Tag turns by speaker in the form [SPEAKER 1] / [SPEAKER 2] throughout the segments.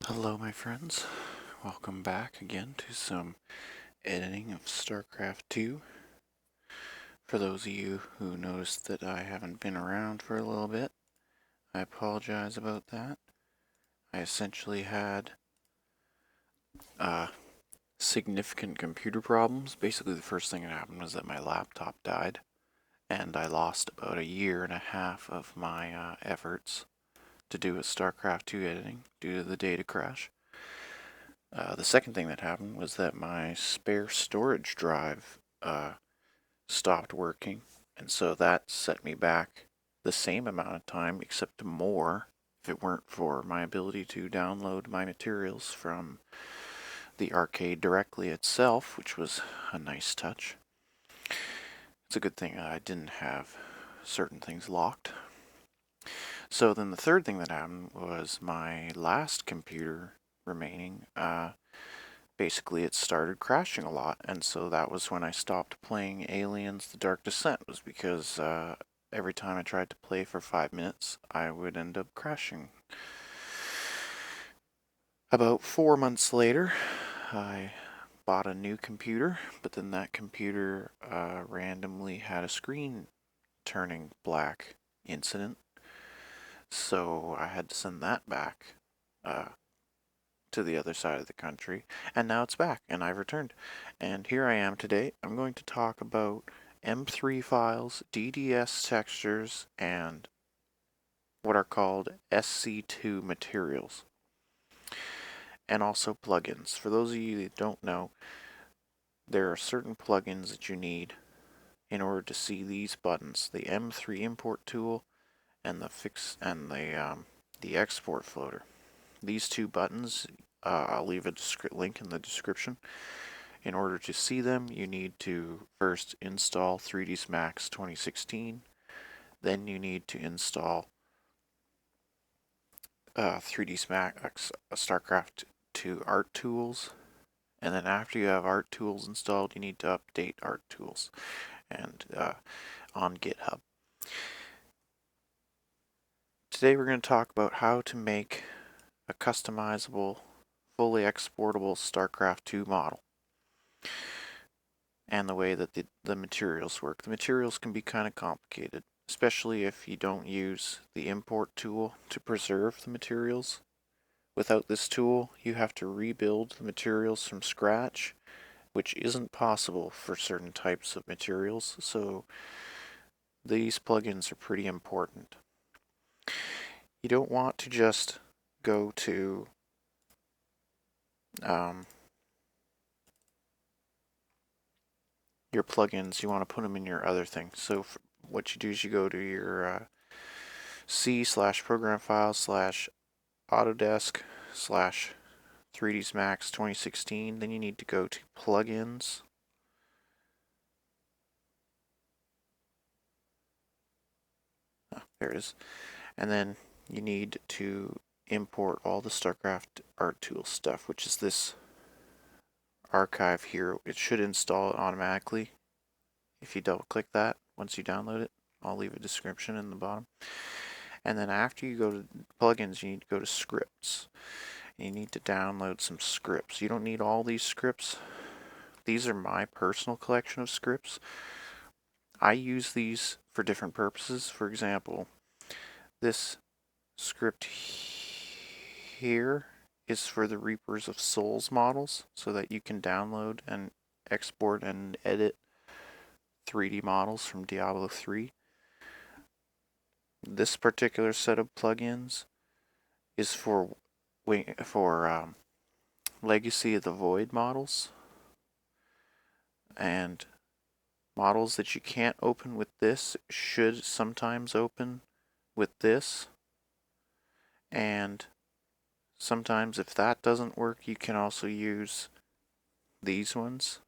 [SPEAKER 1] Hello my friends, welcome back again to some editing of StarCraft 2. For those of you who noticed that I haven't been around for a little bit, I apologize about that. I essentially had significant computer problems. Basically the first thing that happened was that my laptop died, and I lost about a year and a half of my efforts to do a StarCraft 2 editing due to the data crash. The second thing that happened was that my spare storage drive stopped working, and so that set me back the same amount of time, except more, if it weren't for my ability to download my materials from the arcade directly itself, which was a nice touch. It's a good thing I didn't have certain things locked. So then the third thing that happened was my last computer remaining, basically it started crashing a lot, and so that was when I stopped playing Aliens The Dark Descent, was because every time I tried to play for 5 minutes, I would end up crashing. About 4 months later, I bought a new computer, but then that computer randomly had a screen turning black incident, so I had to send that back to the other side of the country, and now it's back, and I've returned. And here I am today. I'm going to talk about M3 files, DDS textures, and what are called Sc2 materials, and also plugins. For those of you that don't know, there are certain plugins that you need in order to see these buttons: the M3 import tool and the export floater. These two buttons, I'll leave a link in the description. In order to see them, you need to first install 3ds Max 2016. Then you need to install 3ds Max StarCraft 2 Art Tools. And then after you have Art Tools installed, you need to update Art Tools and on GitHub. Today we're going to talk about how to make a customizable, fully exportable StarCraft 2 model, and the way that the materials work. The materials can be kind of complicated, especially if you don't use the import tool to preserve the materials. Without this tool, you have to rebuild the materials from scratch, which isn't possible for certain types of materials, so these plugins are pretty important. You don't want to just go to your plugins, you want to put them in your other things. So what you do is you go to your C/program files /Autodesk /3ds Max 2016. Then you need to go to plugins. There it is. And then you need to import all the StarCraft Art Tool stuff, which is this archive here. It should install it automatically if you double click that once you download it. I'll leave a description in the bottom. And then after you go to plugins, you need to go to scripts. You need to download some scripts. You don't need all these scripts. These are my personal collection of scripts. I use these for different purposes. For example, this script here is for the Reapers of Souls models, so that you can download and export and edit 3D models from Diablo 3. This particular set of plugins is for Legacy of the Void models, and models that you can't open with this should sometimes open with this, and sometimes if that doesn't work, you can also use these ones,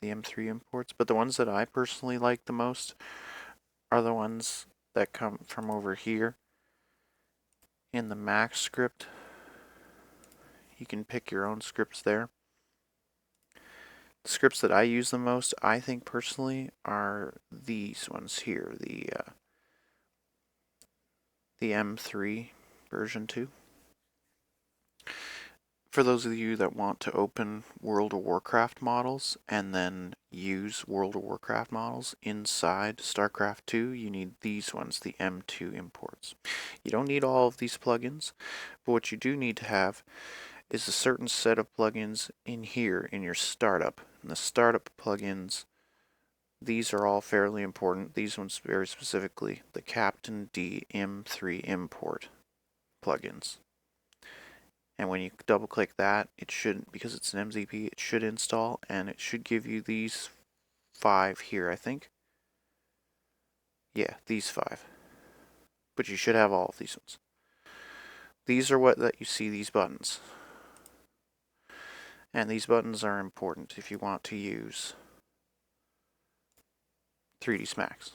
[SPEAKER 1] the M3 imports. But the ones that I personally like the most are the ones that come from over here in the Max script. You can pick your own scripts there. The scripts that I use the most, I think personally, are these ones here, the M3 version 2. For those of you that want to open World of Warcraft models and then use World of Warcraft models inside StarCraft 2, you need these ones, the M2 imports. You don't need all of these plugins, but what you do need to have is a certain set of plugins in here in your startup. And the startup plugins, these are all fairly important. These ones very specifically, the Captain D M3 import plugins. And when you double click that, it should, because it's an MZP, it should install, and it should give you these 5 here, I think. Yeah, these 5. But you should have all of these ones. These are what let you see these buttons. And these buttons are important if you want to use 3ds Max.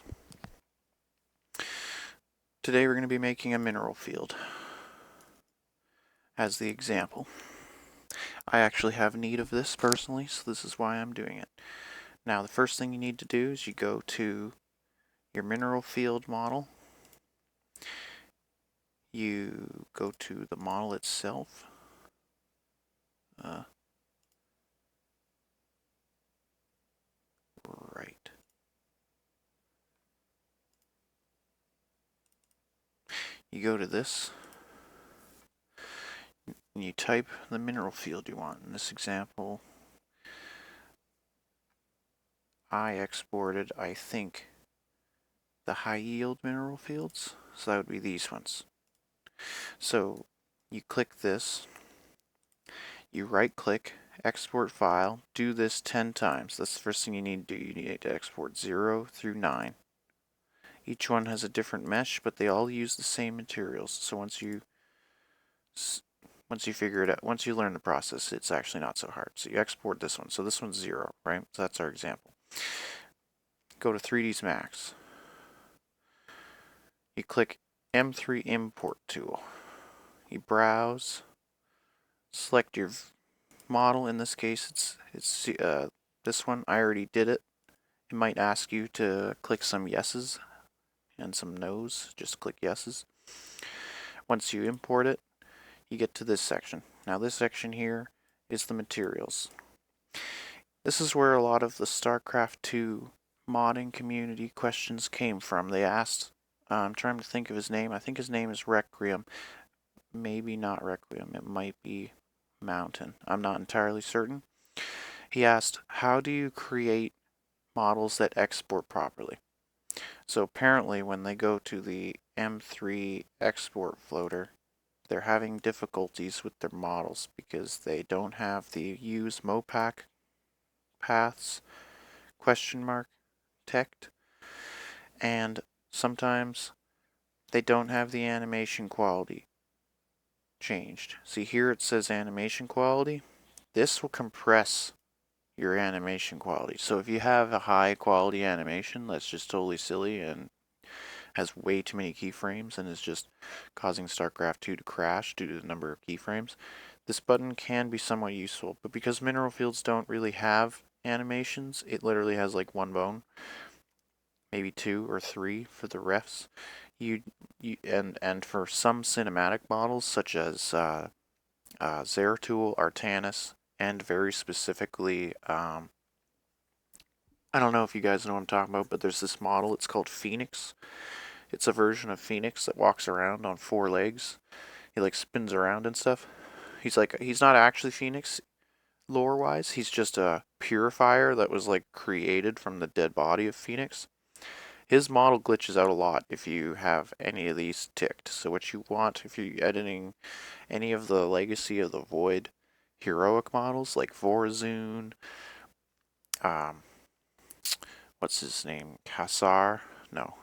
[SPEAKER 1] Today we're going to be making a mineral field as the example. I actually have need of this personally, so this is why I'm doing it. Now the first thing you need to do is you go to your mineral field model. You go to the model itself. Right. You go to this, and you type the mineral field you want. In this example, I exported, I think, the high yield mineral fields, so that would be these ones. So you click this, you right click, export file, do this 10 times. That's the first thing you need to do. You need to export 0 through 9. Each one has a different mesh, but they all use the same materials. So once you figure it out, once you learn the process, it's actually not so hard. So you export this one. So this one's 0, right? So that's our example. Go to 3ds Max. You click M3 import tool. You browse, select your model. In this case, it's this one. I already did it. It might ask you to click some yeses and some no's. Just click yeses. Once you import it, you get to this section. Now this section here is the materials. This is where a lot of the StarCraft 2 modding community questions came from. They asked, I'm trying to think of his name. I think his name is Requiem. Maybe not Requiem. It might be Mountain. I'm not entirely certain. He asked, how do you create models that export properly? So apparently when they go to the M3 export floater, they're having difficulties with their models because they don't have the use Mopac paths question mark text, and sometimes they don't have the animation quality changed. See here it says animation quality. This will compress your animation quality. So if you have a high quality animation that's just totally silly and has way too many keyframes and is just causing StarCraft 2 to crash due to the number of keyframes, this button can be somewhat useful. But because mineral fields don't really have animations, it literally has like one bone, maybe 2 or 3 for the refs. And for some cinematic models such as Zeratul, Artanis, and very specifically, I don't know if you guys know what I'm talking about, but there's this model, it's called Phoenix. It's a version of Phoenix that walks around on 4 legs. He like spins around and stuff. He's not actually Phoenix lore-wise. He's just a purifier that was like created from the dead body of Phoenix. His model glitches out a lot if you have any of these ticked. So what you want, if you're editing any of the Legacy of the Void heroic models like Vorazun, what's his name? Kassar? No.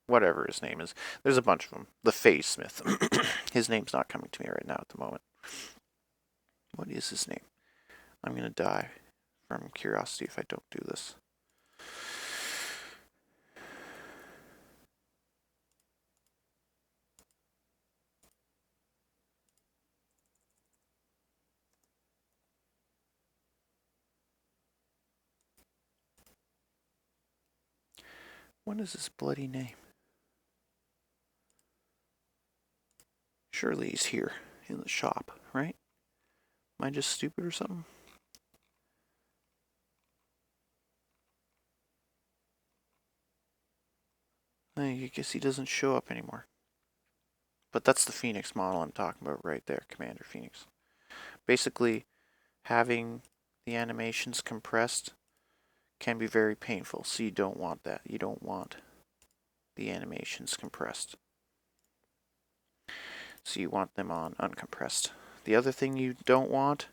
[SPEAKER 1] Whatever his name is. There's a bunch of them. The Phase Smith. His name's not coming to me right now at the moment. What is his name? I'm going to die from curiosity if I don't do this. What is his bloody name? Surely he's here. in the shop, right? Am I just stupid or something? I guess he doesn't show up anymore. But that's the Phoenix model I'm talking about right there, Commander Phoenix. Basically, having the animations compressed can be very painful, so you don't want that. You don't want the animations compressed. So you want them on uncompressed. The other thing you don't want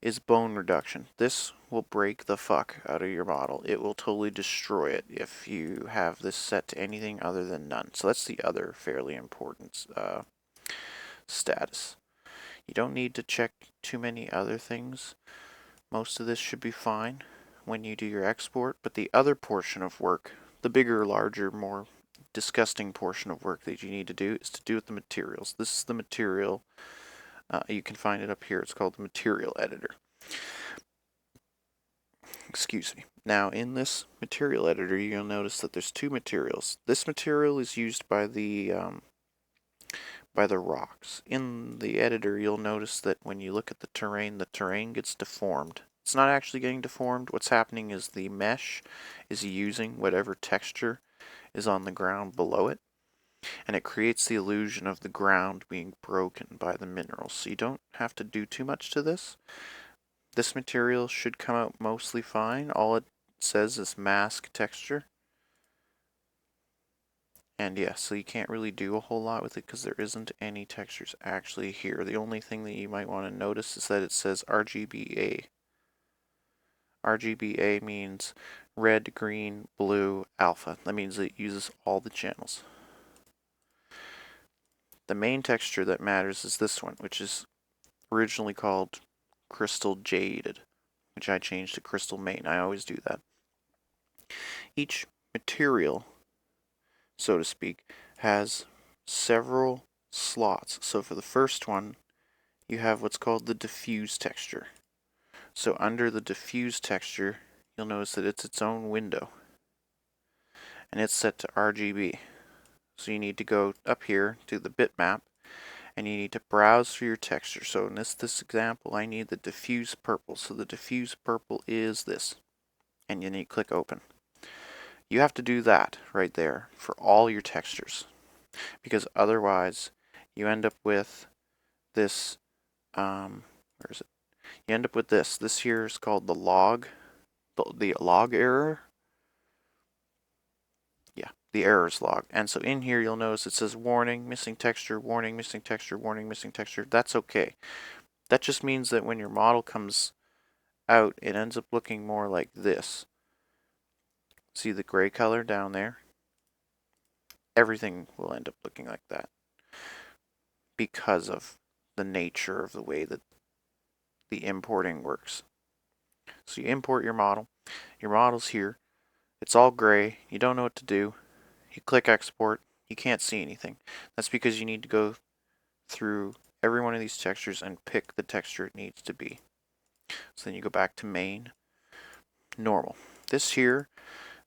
[SPEAKER 1] is bone reduction. This will break the fuck out of your model. It will totally destroy it if you have this set to anything other than none. So that's the other fairly important status. You don't need to check too many other things. Most of this should be fine when you do your export, but the other portion of work, the bigger, larger, more disgusting portion of work that you need to do is to do with the materials. This is the material. You can find it up here. It's called the material editor. Excuse me. Now, in this material editor, you'll notice that there's two materials. This material is used by the rocks. In the editor, you'll notice that when you look at the terrain gets deformed. It's not actually getting deformed. What's happening is the mesh is using whatever texture is on the ground below it, and it creates the illusion of the ground being broken by the minerals. So you don't have to do too much to this. This material should come out mostly fine. All it says is mask texture. And yeah, so you can't really do a whole lot with it because there isn't any textures actually here. The only thing that you might want to notice is that it says RGBA. RGBA means red, green, blue, alpha. That means it uses all the channels. The main texture that matters is this one, which is originally called Crystal Jaded, which I changed to Crystal Main. I always do that. Each material, so to speak, has several slots. So for the first one, you have what's called the diffuse texture. So under the diffuse texture, you'll notice that it's its own window, and it's set to RGB. So you need to go up here to the bitmap, and you need to browse for your texture. So in this example, I need the diffuse purple. So the diffuse purple is this, and you need to click open. You have to do that right there for all your textures, because otherwise you end up with this, where is it? You end up with this. This here is called the log error. Yeah, the errors log. And so in here you'll notice it says warning, missing texture, warning, missing texture, warning, missing texture. That's okay. That just means that when your model comes out, it ends up looking more like this. See the gray color down there? Everything will end up looking like that because of the nature of the way that the importing works. So you import your model's here, it's all gray, you don't know what to do, you click export, you can't see anything. That's because you need to go through every one of these textures and pick the texture it needs to be. So then you go back to main, normal.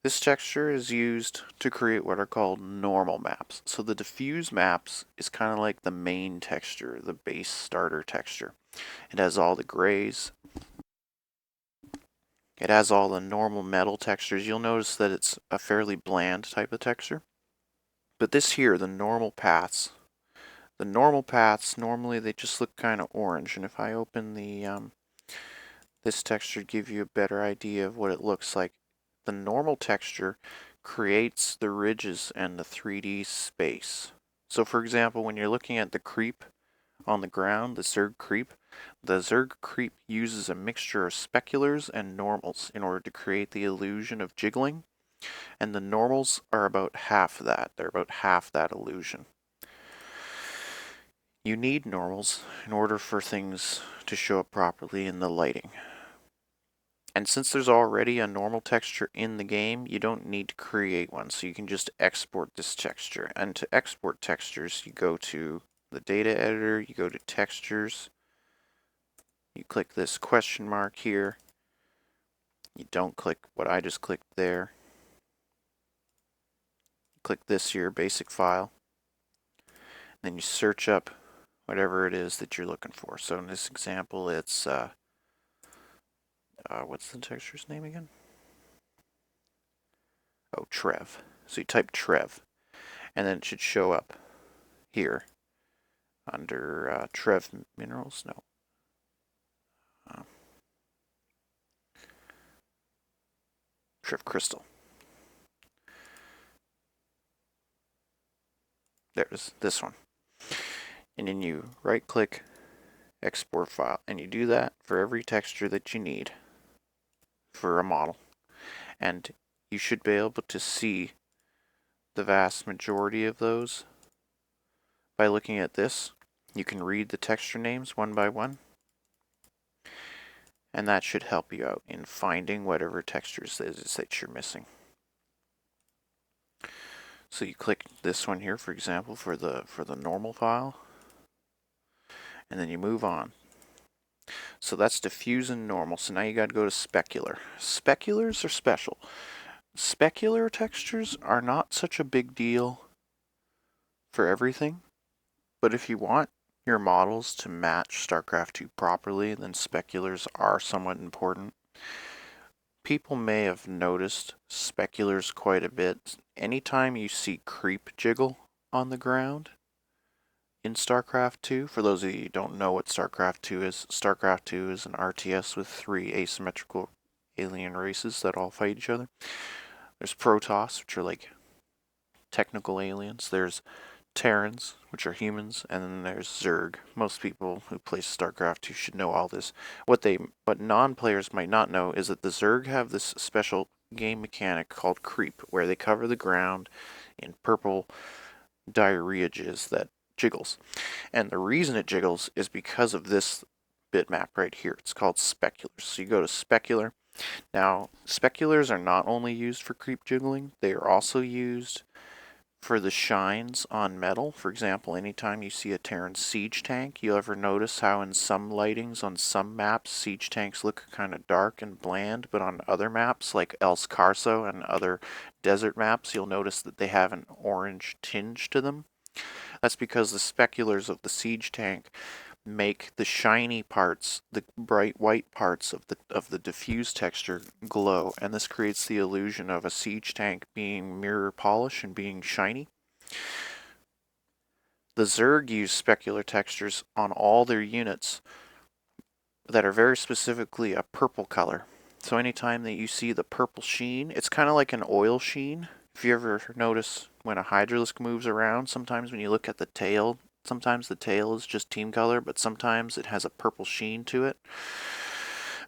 [SPEAKER 1] This texture is used to create what are called normal maps. So the diffuse maps is kind of like the main texture, the base starter texture. It has all the grays. It has all the normal metal textures. You'll notice that it's a fairly bland type of texture. But this here, the normal paths, normally they just look kind of orange. And if I open the this texture to give you a better idea of what it looks like, the normal texture creates the ridges and the 3D space. So for example, when you're looking at the creep on the ground, the Zerg creep uses a mixture of speculars and normals in order to create the illusion of jiggling, and the normals are about half that. They're about half that illusion. You need normals in order for things to show up properly in the lighting. And since there's already a normal texture in the game, you don't need to create one, so you can just export this texture. And to export textures, you go to the data editor, you go to textures, you click this question mark here, you don't click what I just clicked there, click this here, basic file, then you search up whatever it is that you're looking for. So in this example, it's, what's the texture's name again? Oh, Trev. So you type Trev, and then it should show up here under Trev Minerals. No. Trev Crystal. There's this one. And then you right click, export file, and you do that for every texture that you need for a model. And you should be able to see the vast majority of those by looking at this. You can read the texture names one by one, and that should help you out in finding whatever textures it is that you're missing. So you click this one here, for example, for the normal file, and then you move on. So that's diffuse and normal. So now you got to go to specular. Speculars are special. Specular textures are not such a big deal for everything, but if you want your models to match StarCraft 2 properly, then speculars are somewhat important. People may have noticed speculars quite a bit. Anytime you see creep jiggle on the ground in StarCraft 2, for those of you who don't know what StarCraft 2 is, StarCraft 2 is an RTS with 3 asymmetrical alien races that all fight each other. There's Protoss, which are like technical aliens. There's Terrans, which are humans, and then there's Zerg. Most people who play StarCraft 2 should know all this. What non-players might not know is that the Zerg have this special game mechanic called creep, where they cover the ground in purple diarrhea jizz that jiggles. And the reason it jiggles is because of this bitmap right here. It's called speculars. So you go to specular. Now, speculars are not only used for creep jiggling, they are also used for the shines on metal. For example, anytime you see a Terran siege tank, you ever notice how in some lightings on some maps siege tanks look kind of dark and bland, but on other maps like El Scarso and other desert maps, you'll notice that they have an orange tinge to them. That's because the speculars of the siege tank make the shiny parts, the bright white parts of the diffuse texture glow, and this creates the illusion of a siege tank being mirror polish and being shiny. The Zerg use specular textures on all their units that are very specifically a purple color. So anytime that you see the purple sheen, it's kind of like an oil sheen. If you ever notice when a Hydralisk moves around, sometimes when you look at the tail, sometimes the tail is just team color, but sometimes it has a purple sheen to it.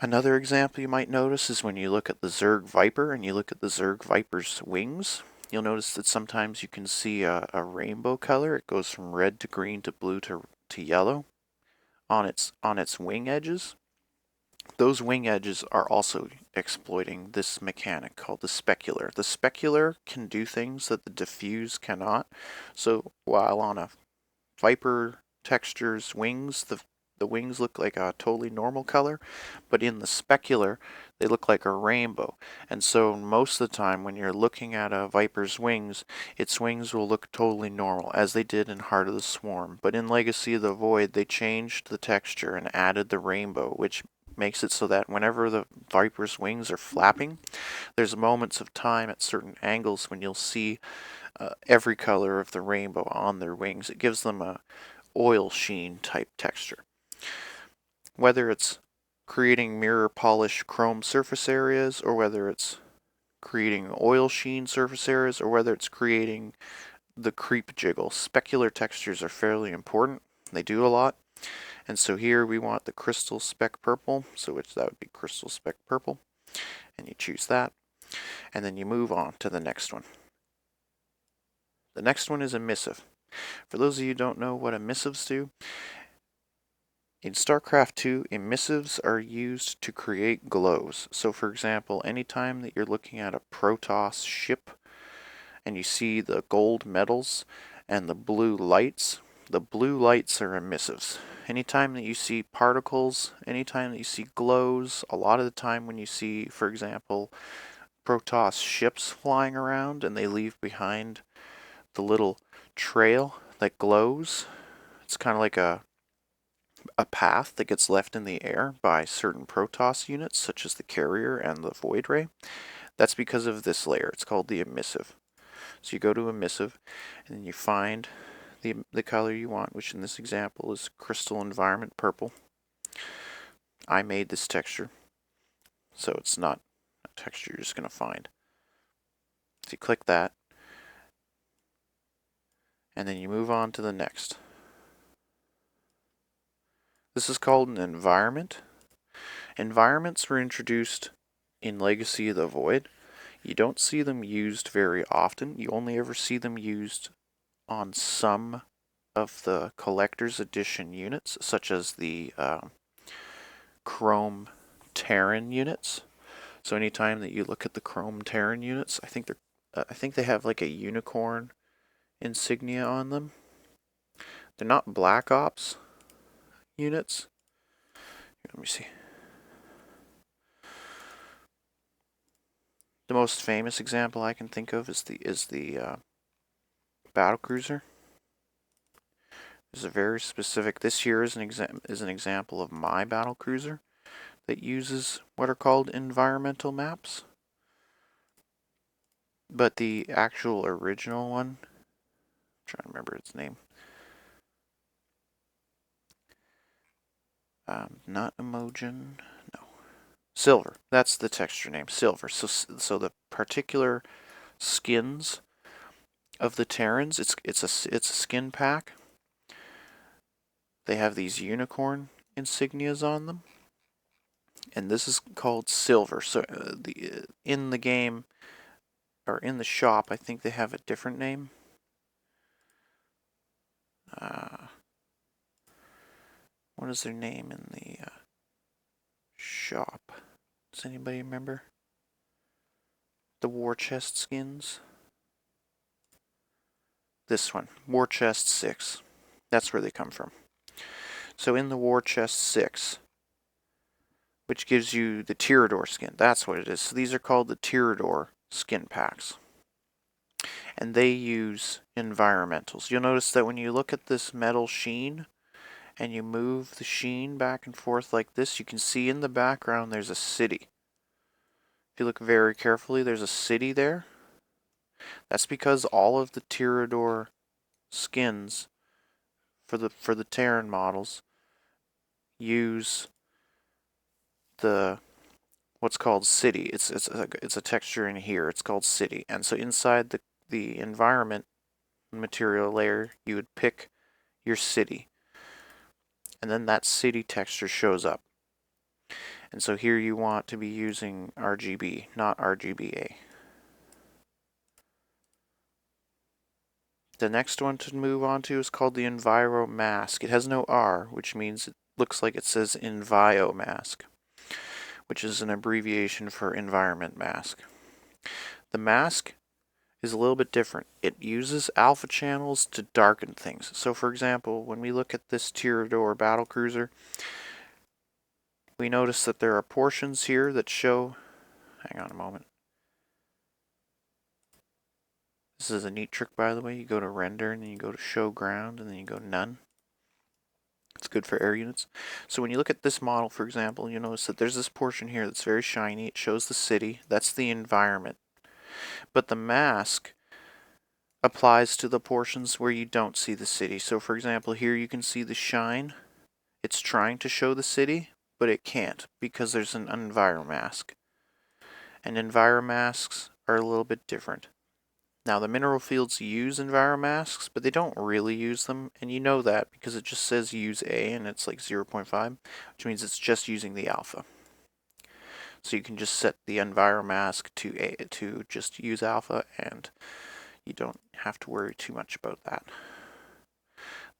[SPEAKER 1] Another example you might notice is when you look at the Zerg Viper and you look at the Zerg Viper's wings, you'll notice that sometimes you can see a rainbow color. It goes from red to green to blue to yellow on its wing edges. Those wing edges are also exploiting this mechanic called the specular. The specular can do things that the diffuse cannot. So while on a Viper texture's wings, the wings look like a totally normal color, but in the specular, they look like a rainbow. And so most of the time when you're looking at a Viper's wings, its wings will look totally normal, as they did in Heart of the Swarm. But in Legacy of the Void, they changed the texture and added the rainbow, which makes it so that whenever the Viper's wings are flapping, there's moments of time at certain angles when you'll see every color of the rainbow on their wings. It gives them a oil sheen type texture. Whether it's creating mirror polish chrome surface areas, or whether it's creating oil sheen surface areas, or whether it's creating the creep jiggle, specular textures are fairly important. They do a lot. And so here we want the crystal speck purple, so that would be crystal speck purple, and you choose that, and then you move on to the next one. The next one is emissive. For those of you who don't know what emissives do, in StarCraft 2, emissives are used to create glows. So for example, anytime that you're looking at a Protoss ship and you see the gold metals and the blue lights are emissives. Anytime that you see particles, anytime that you see glows, a lot of the time when you see, for example, Protoss ships flying around and they leave behind the little trail that glows, it's kind of like a a path that gets left in the air by certain Protoss units, such as the carrier and the void ray. That's because of this layer. It's called the emissive. So you go to emissive, and then you find the color you want, which in this example is crystal environment purple. I made this texture, so it's not a texture you're just going to find. So you click that, and then you move on to the next. This is called an environment. Environments were introduced in Legacy of the Void. You don't see them used very often. You only ever see them used on some of the collector's edition units, such as the Chrome Terran units. So anytime that you look at the Chrome Terran units, I think they have like a unicorn insignia on them. They're not Black Ops units. Let me see. The most famous example I can think of is the battlecruiser. There's a very specific. This here is an example of my battlecruiser that uses what are called environmental maps. But the actual original one, I'm trying to remember its name. Not Emojin, no. Silver. That's the texture name, Silver. So the particular skins of the Terrans, it's a skin pack. They have these unicorn insignias on them, and this is called Silver. So in the game or in the shop, I think they have a different name. What is their name in the shop? Does anybody remember? The War Chest skins? This one, War Chest 6. That's where they come from. So in the War Chest 6, which gives you the Tyrador skin, that's what it is. So these are called the Tyrador skin packs. And they use environmentals. You'll notice that when you look at this metal sheen, and you move the sheen back and forth like this, you can see in the background there's a city. If you look very carefully, there's a city there. That's because all of the Tyrador skins for the Terran models use the what's called city. It's a texture in here. It's called city, and so inside the environment material layer, you would pick your city, and then that city texture shows up. And so here you want to be using RGB, not RGBA. The next one to move on to is called the Enviro Mask. It has no R, which means it looks like it says Envio Mask, which is an abbreviation for Environment Mask. The mask is a little bit different. It uses alpha channels to darken things. So for example, when we look at this Tyrador battlecruiser, we notice that there are portions here that show, hang on a moment. This is a neat trick, by the way. You go to render and then you go to show ground and then you go none. It's good for air units. So when you look at this model, for example, you notice that there's this portion here that's very shiny. It shows the city. That's the environment. But the mask applies to the portions where you don't see the city. So for example, here you can see the shine. It's trying to show the city, but it can't because there's an enviromask. And enviromasks are a little bit different. Now the mineral fields use enviromasks, but they don't really use them, and you know that because it just says use A and it's like 0.5, which means it's just using the alpha. So you can just set the enviromask to just use alpha, and you don't have to worry too much about that.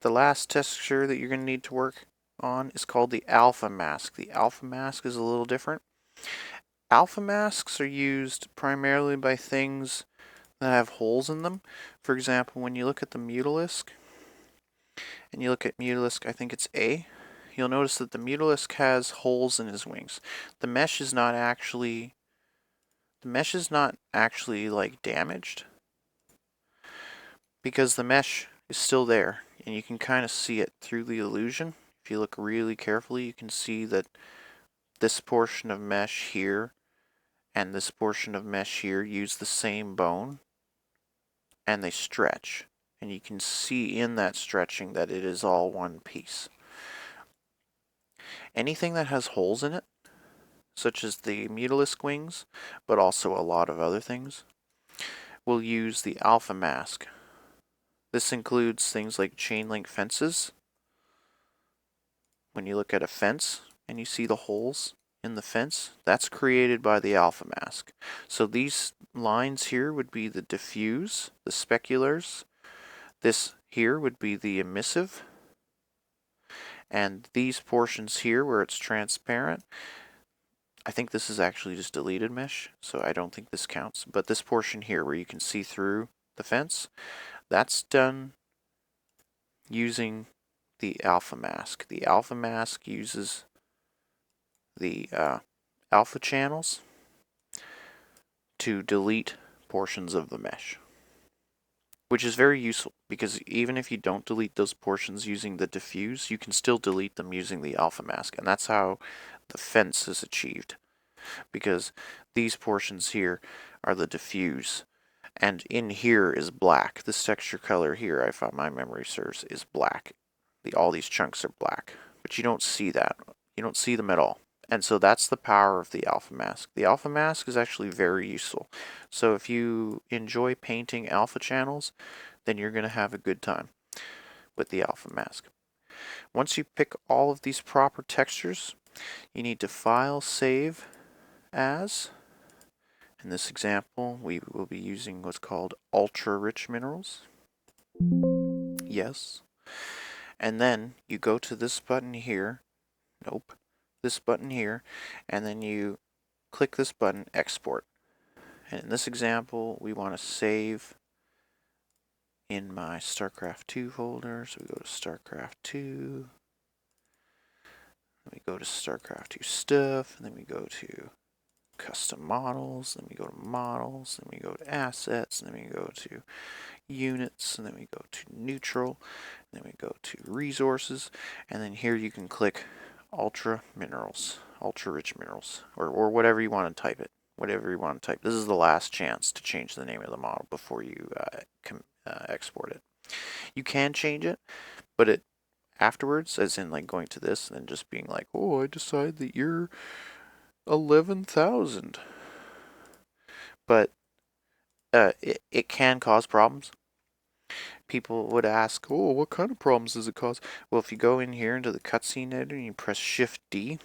[SPEAKER 1] The last texture that you're going to need to work on is called the alpha mask. The alpha mask is a little different. Alpha masks are used primarily by things that have holes in them. For example, when you look at the Mutalisk, and you look at Mutalisk, I think it's A, you'll notice that the Mutalisk has holes in his wings. The mesh is not actually like damaged, because the mesh is still there, and you can kind of see it through the illusion if you look really carefully, you can see that this portion of mesh here and this portion of mesh here use the same bone, and they stretch. And you can see in that stretching that it is all one piece. Anything that has holes in it, such as the mutalisk wings, but also a lot of other things, will use the alpha mask. This includes things like chain link fences. When you look at a fence and you see the holes in the fence, that's created by the alpha mask. So these lines here would be the diffuse, the speculars. This here would be the emissive. And these portions here where it's transparent, I think this is actually just deleted mesh, so I don't think this counts. But this portion here where you can see through the fence, that's done using the alpha mask. The alpha mask uses the alpha channels to delete portions of the mesh, which is very useful because even if you don't delete those portions using the diffuse, you can still delete them using the alpha mask, and that's how the fence is achieved, because these portions here are the diffuse, and in here is black. This texture color here, I found my memory serves, is black. All these chunks are black, but you don't see that. You don't see them at all. And so that's the power of the alpha mask. The alpha mask is actually very useful. So if you enjoy painting alpha channels, then you're going to have a good time with the alpha mask. Once you pick all of these proper textures, you need to file, save as. In this example, we will be using what's called ultra rich minerals. Yes. And then you go to this button here. Nope. This button here, and then you click this button, export. And in this example, we want to save in my StarCraft 2 folder. So we go to StarCraft 2, then we go to StarCraft 2 stuff, and then we go to custom models, then we go to models, then we go to assets, and then we go to units, and then we go to neutral, and then we go to resources, and then here you can click ultra minerals, ultra rich minerals, or whatever you want to type it, whatever you want to type. This is the last chance to change the name of the model before you export it. You can change it, but it afterwards, as in like going to this and then just being like, oh, I decide that you're 11,000. But it can cause problems. People would ask, oh, what kind of problems does it cause? Well, if you go in here into the cutscene editor and you press Shift D,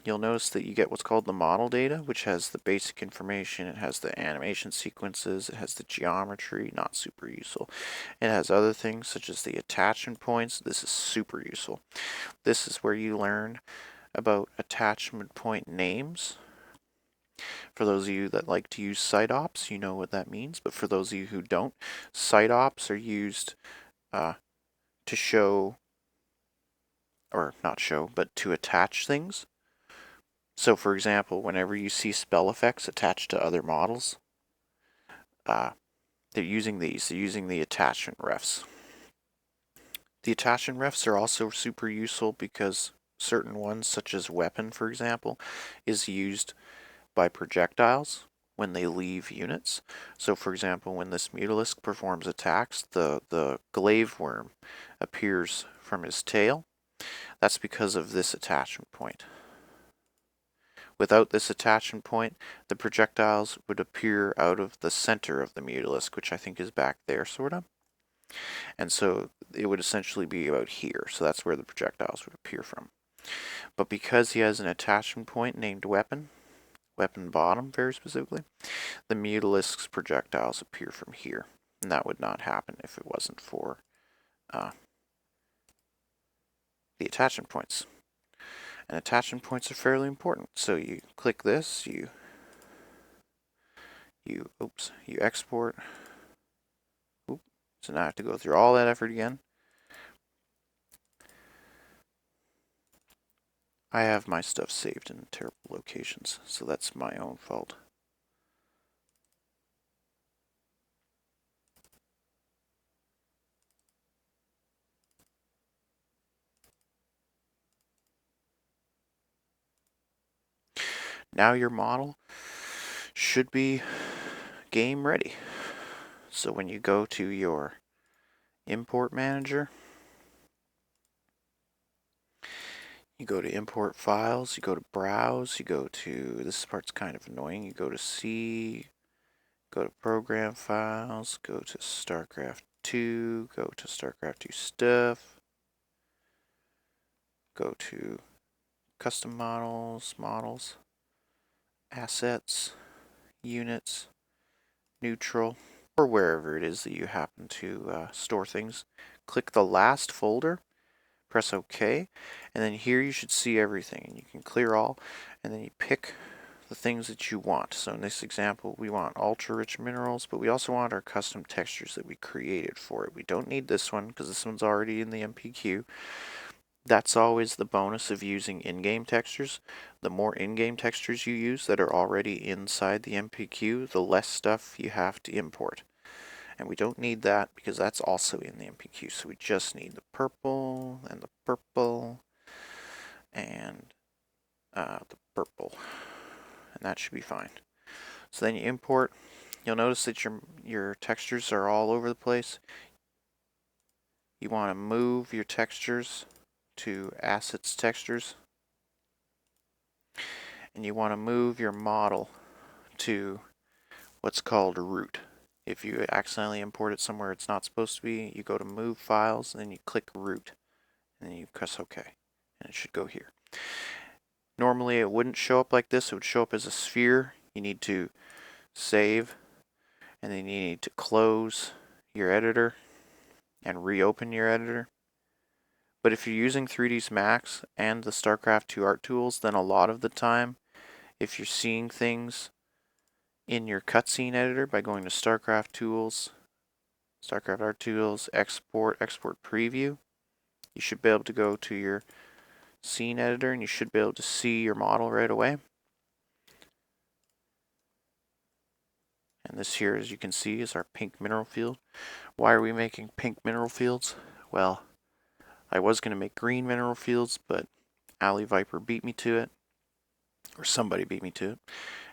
[SPEAKER 1] you'll notice that you get what's called the model data, which has the basic information. It has the animation sequences. It has the geometry, not super useful. It has other things such as the attachment points. This is super useful. This is where you learn about attachment point names. For those of you that like to use site ops, you know what that means. But for those of you who don't, site ops are used to show, or not show, but to attach things. So for example, whenever you see spell effects attached to other models, they're using these. They're using the attachment refs. The attachment refs are also super useful because certain ones, such as weapon, for example, is used by projectiles when they leave units. So for example, when this mutalisk performs attacks, the glaive worm appears from his tail. That's because of this attachment point. Without this attachment point, the projectiles would appear out of the center of the mutalisk, which I think is back there, sort of. And so it would essentially be about here. So that's where the projectiles would appear from. But because he has an attachment point named weapon, weapon bottom very specifically, the mutalisk's projectiles appear from here. And that would not happen if it wasn't for the attachment points. And attachment points are fairly important. So you click this, you export. Oops. So now I have to go through all that effort again. I have my stuff saved in terrible locations, so that's my own fault. Now your model should be game ready. So when you go to your import manager, you go to import files, you go to browse, you go to, this part's kind of annoying, you go to C, go to program files, go to StarCraft 2, go to StarCraft 2 stuff, go to custom models, assets, units, neutral, or wherever it is that you happen to store things. Click the last folder, press OK, and then here you should see everything. And you can clear all, and then you pick the things that you want. So in this example, we want ultra-rich minerals, but we also want our custom textures that we created for it. We don't need this one because this one's already in the MPQ. That's always the bonus of using in-game textures. The more in-game textures you use that are already inside the MPQ, the less stuff you have to import. And we don't need that because that's also in the MPQ. So we just need the purple and the purple and the purple. And that should be fine. So then you import. You'll notice that your textures are all over the place. You want to move your textures to assets textures. And you want to move your model to what's called root. If you accidentally import it somewhere it's not supposed to be, you go to move files and then you click root and then you press OK and it should go here. Normally it wouldn't show up like this, it would show up as a sphere. You need to save and then you need to close your editor and reopen your editor. But if you're using 3ds Max and the StarCraft 2 art tools, then a lot of the time if you're seeing things in your cutscene editor by going to StarCraft Tools, StarCraft Art Tools, Export Preview, you should be able to go to your scene editor and you should be able to see your model right away. And this here, as you can see, is our pink mineral field. Why are we making pink mineral fields? Well, I was going to make green mineral fields, but Alley Viper beat me to it, or somebody beat me to it.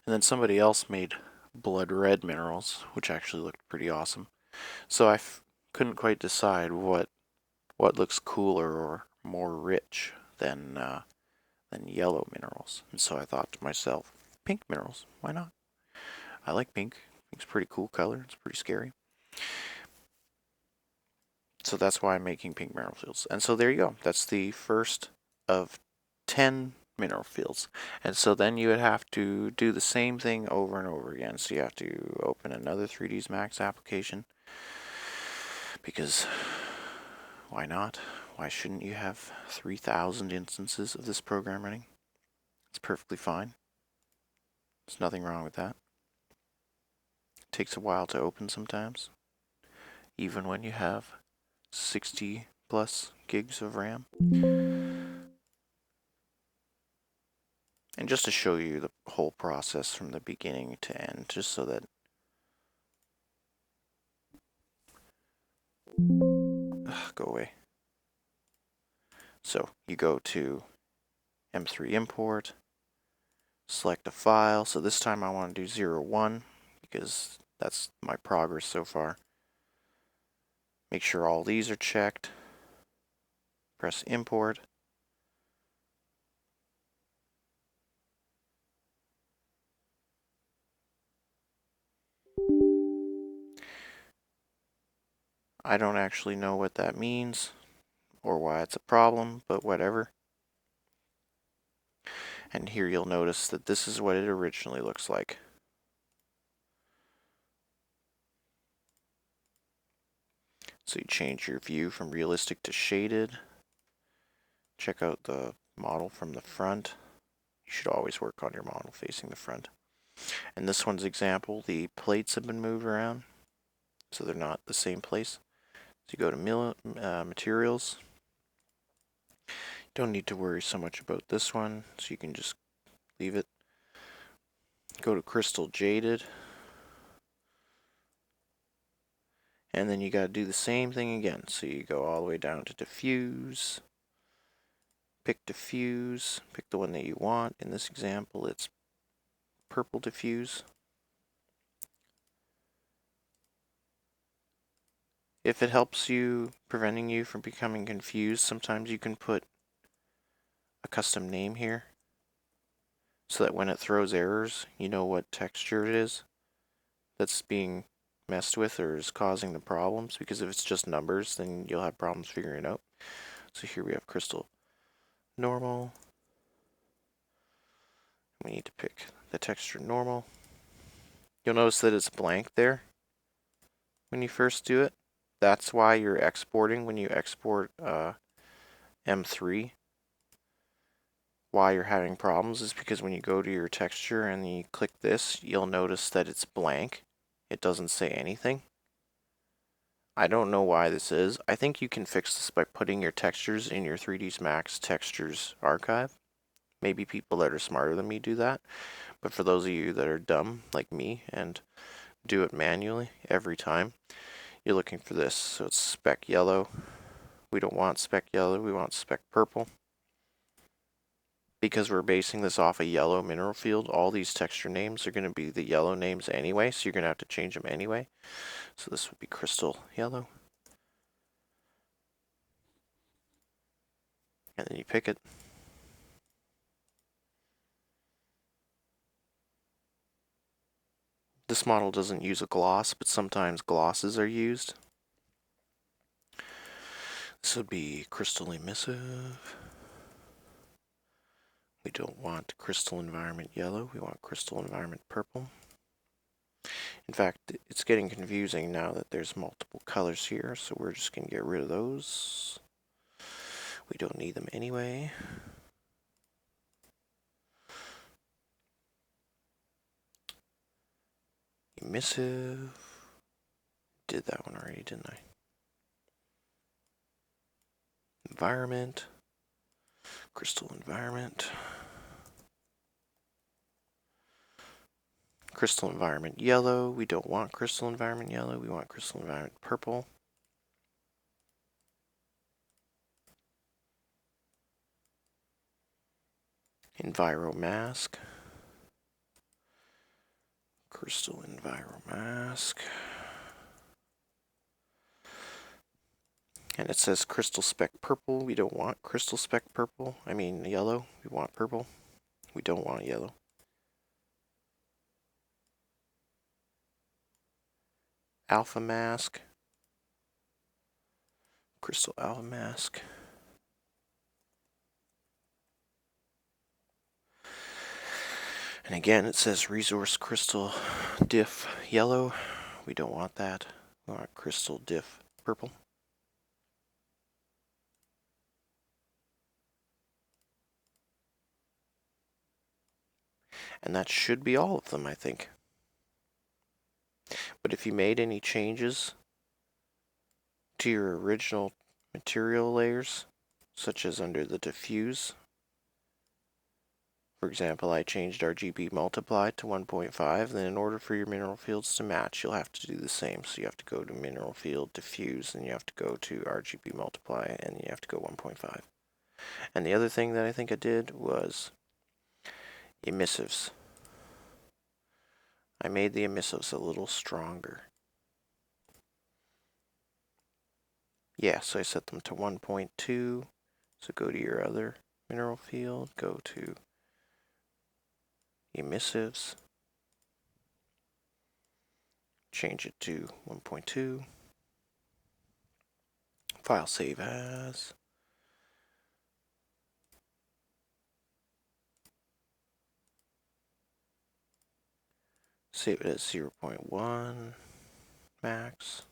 [SPEAKER 1] And then somebody else made blood red minerals, which actually looked pretty awesome. So I couldn't quite decide what looks cooler or more rich than yellow minerals. And so I thought to myself, pink minerals, why not? I like pink. Pink's a pretty cool color. It's pretty scary. So that's why I'm making pink mineral fields. And so there you go. That's the first of 10 mineral fields. And so then you would have to do the same thing over and over again. So you have to open another 3ds Max application because why not? Why shouldn't you have 3,000 instances of this program running? It's perfectly fine. There's nothing wrong with that. It takes a while to open sometimes, even when you have 60 plus gigs of RAM. And just to show you the whole process from the beginning to end, just so that go away. So you go to M3 import, select a file. So this time I want to do 01 because that's my progress so far. Make sure all these are checked. Press import. I don't actually know what that means or why it's a problem, but whatever. And here you'll notice that this is what it originally looks like. So you change your view from realistic to shaded. Check out the model from the front. You should always work on your model facing the front. In this one's example, the plates have been moved around, so they're not the same place. So you go to materials. Don't need to worry so much about this one, so you can just leave it. Go to crystal jaded. And then you got to do the same thing again. So you go all the way down to diffuse. Pick diffuse. Pick the one that you want. In this example, it's purple diffuse. If it helps you, preventing you from becoming confused, sometimes you can put a custom name here so that when it throws errors, you know what texture it is that's being messed with or is causing the problems, because if it's just numbers, then you'll have problems figuring it out. So here we have crystal normal. We need to pick the texture normal. You'll notice that it's blank there when you first do it. That's why you're exporting when you export M3. Why you're having problems is because when you go to your texture and you click this, you'll notice that it's blank. It doesn't say anything. I don't know why this is. I think you can fix this by putting your textures in your 3ds Max textures archive. Maybe people that are smarter than me do that. But for those of you that are dumb like me and do it manually every time, you're looking for this. So it's spec yellow. We don't want spec yellow, we want spec purple. Because we're basing this off a yellow mineral field, all these texture names are going to be the yellow names anyway, so you're going to have to change them anyway. So this would be crystal yellow. And then you pick it. This model doesn't use a gloss, but sometimes glosses are used. This would be crystal emissive. We don't want crystal environment yellow, we want crystal environment purple. In fact, it's getting confusing now that there's multiple colors here, so we're just going to get rid of those. We don't need them anyway. Emissive. Did that one already, didn't I? Environment. Crystal environment. Crystal environment yellow. We don't want crystal environment yellow. We want crystal environment purple. Enviro mask. Crystal enviro mask. And it says crystal spec purple. We don't want crystal spec purple. I mean yellow. We want purple. We don't want yellow. Alpha mask. Crystal alpha mask. And again, it says resource crystal diff yellow. We don't want that. We want crystal diff purple. And that should be all of them, I think. But if you made any changes to your original material layers, such as under the diffuse, for example, I changed RGB multiply to 1.5, then in order for your mineral fields to match, you'll have to do the same. So you have to go to mineral field diffuse, and you have to go to RGB multiply, and you have to go 1.5. And the other thing that I think I did was emissives. I made the emissives a little stronger. Yeah, so I set them to 1.2. So go to your other mineral field, go to emissives, change it to 1.2, file save as, save it as 0.1 max,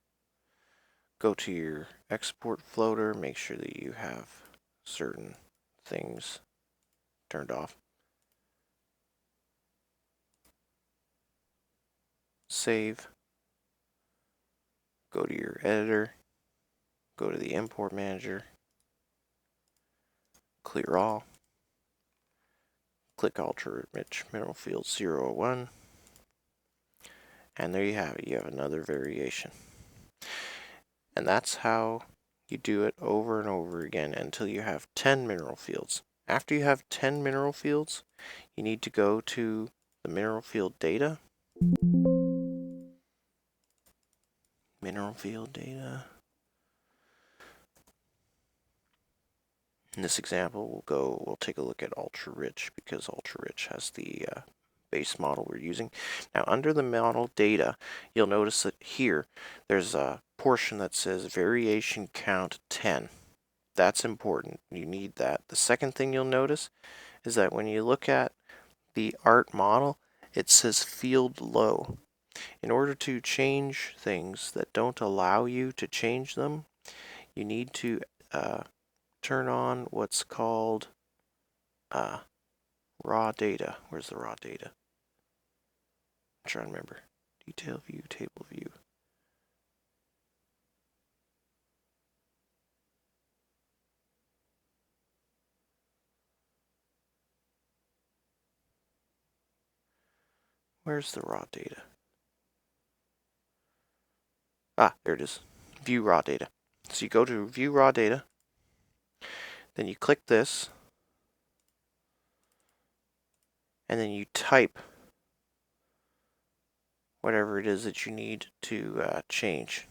[SPEAKER 1] go to your export floater, make sure that you have certain things turned off. Save, go to your editor, go to the import manager, clear all, click ultra rich mineral field 001, and there you have it. You have another variation. And that's how you do it over and over again until you have 10 mineral fields. After you have 10 mineral fields, you need to go to
[SPEAKER 2] the mineral field data. Mineral field data. In this example, we'll take a look at ultra rich because ultra rich has the base model we're using. Now, under the model data, you'll notice that here there's a portion that says variation count 10. That's important. You need that. The second thing you'll notice is that when you look at the art model, it says field low. In order to change things that don't allow you to change them, you need to turn on what's called raw data. Where's the raw data? I'm trying to remember. Detail view, table view. Where's the raw data? Ah, there it is. View raw data. So you go to view raw data, then you click this, and then you type whatever it is that you need to change.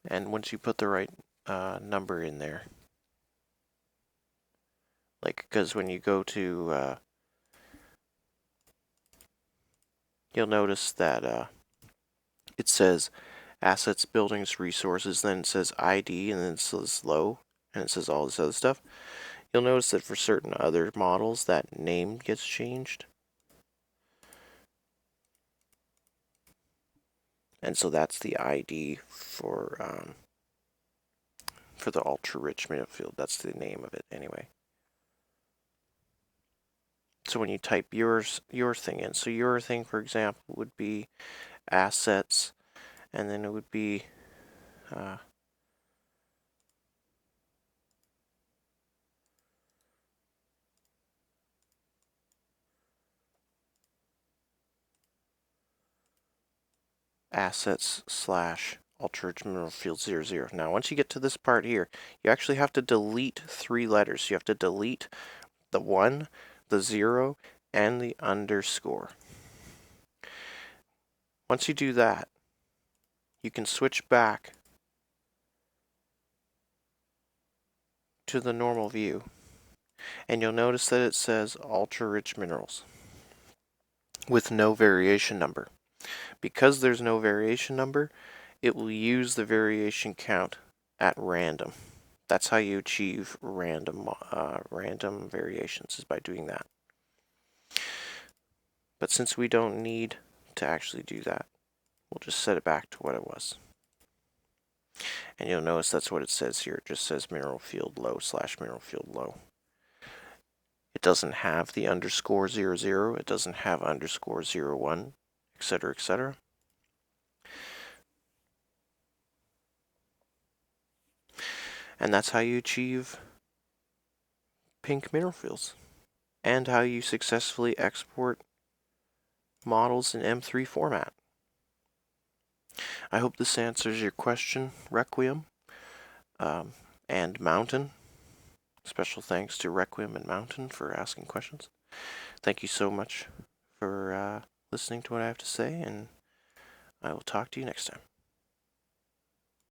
[SPEAKER 2] And once you put the right number in there, like, because when you go to, you'll notice that it says assets, buildings, resources, then it says ID, and then it says low, and it says all this other stuff. You'll notice that for certain other models, that name gets changed. And so that's the ID for the ultra-rich mineral field. That's the name of it anyway. So when you type your thing in, so your thing, for example, would be assets, and then it would be assets slash ultra-rich mineral field 00. Now, once you get to this part here, you actually have to delete 3 letters. You have to delete the 1, the 0, and the underscore. Once you do that, you can switch back to the normal view, and you'll notice that it says ultra-rich minerals with no variation number. Because there's no variation number, it will use the variation count at random. That's how you achieve random variations, is by doing that. But since we don't need to actually do that, we'll just set it back to what it was. And you'll notice that's what it says here. It just says mineral field low / mineral field low. It doesn't have the underscore 00. It doesn't have underscore 01, etc., etc. And that's how you achieve pink mineral fields, and how you successfully export models in M3 format. I hope this answers your question, Requiem and Mountain. Special thanks to Requiem and Mountain for asking questions. Thank you so much for listening to what I have to say, and I will talk to you next time.